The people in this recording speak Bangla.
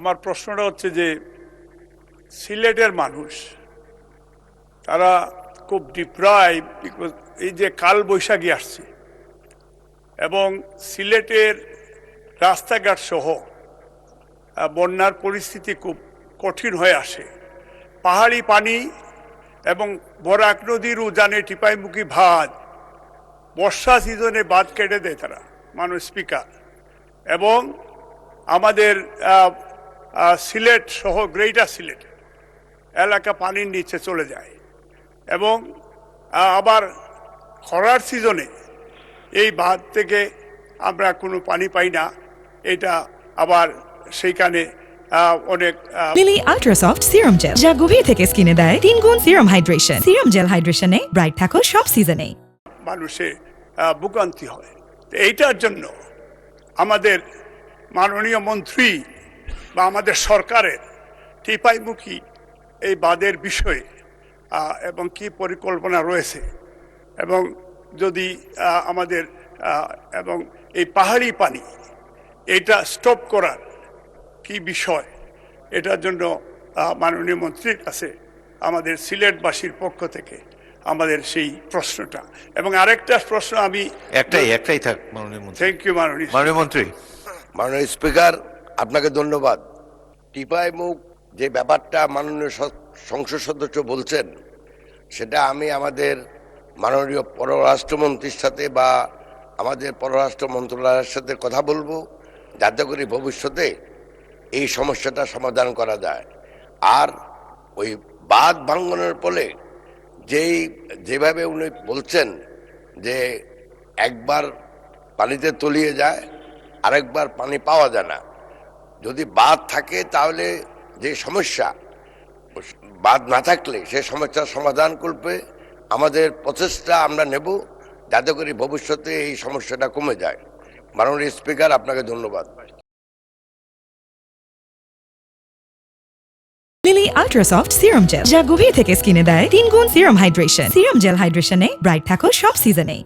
আমার প্রশ্নটা হচ্ছে যে সিলেটের মানুষ তারা খুব ডিপ্রাইভ, বিকজ এই যে কাল বৈশাখী আসছে এবং সিলেটের রাস্তাঘাট সহ বন্যার পরিস্থিতি খুব কঠিন হয়ে আসে। পাহাড়ি পানি এবং বরাক নদীর উজানে টিপাইমুখী ভাত, বর্ষা সিজনে বাঁধ কেটে দেয় তারা মানুষ স্পিকার, এবং আমাদের সিলেট সহ গ্রেটার সিলেট এলাকা পানির নিচে চলে যায় এবং আবার খরার সিজনে এই বাঁধ থেকে আমরা কোনো পানি পাই না। এটা আবার সেইখানে অনেক লিলি আল্ট্রাসফট সিরাম জেল, যা গভীর থেকে স্কিনে দেয় 3 গুণ সিরাম হাইড্রেশন। সিরাম জেল হাইড্রেশনে ব্রাইট থাকো সব সিজনে। মানুষের ভোগান্তি হয়। এইটার জন্য আমাদের মাননীয় মন্ত্রী বা আমাদের সরকারের টিপাইমুখী এই বাঁধের বিষয়ে এবং কি পরিকল্পনা রয়েছে, এবং যদি আমাদের এবং এই পাহাড়ি পানি এটা স্টপ করার কি বিষয়, এটার জন্য মাননীয় মন্ত্রীর কাছে আমাদের সিলেটবাসীর পক্ষ থেকে আমাদের সেই প্রশ্নটা। এবং আরেকটা প্রশ্ন আমি একটাই থাক মাননীয় মন্ত্রী। থ্যাংক ইউ মাননীয় মন্ত্রী। মাননীয় স্পিকার, আপনাকে ধন্যবাদ। টিপাইমুখ যে ব্যাপারটা মাননীয় সংসদ সদস্য বলছেন, সেটা আমি আমাদের মাননীয় পররাষ্ট্রমন্ত্রীর সাথে বা আমাদের পররাষ্ট্র মন্ত্রণালয়ের সাথে কথা বলবো, যাতে করে ভবিষ্যতে এই সমস্যাটা সমাধান করা যায়। আর ওই বাঁধ ভাঙ্গনের ফলে যেভাবে উনি বলছেন যে একবার পানিতে তলিয়ে যায়, আরেকবার পানি পাওয়া যায় না, যদি বাঁধ থাকে তাহলে যে সমস্যা, বাঁধ না থাকলে সে সমস্যার সমাধান করবে আমাদের প্রচেষ্টা আমরা নেব, যাতে করে ভবিষ্যতে এই সমস্যাটা কমে যায়। মাননীয় স্পিকার, আপনাকে ধন্যবাদ। লিলি আল্ট্রাসফট সিরাম জেল, যা গভীর থেকে স্কিনে দেয় 3 গুণ সিরাম হাইড্রেশন। সিরাম জেল হাইড্রেশনে ব্রাইট থাকো সব সিজনে।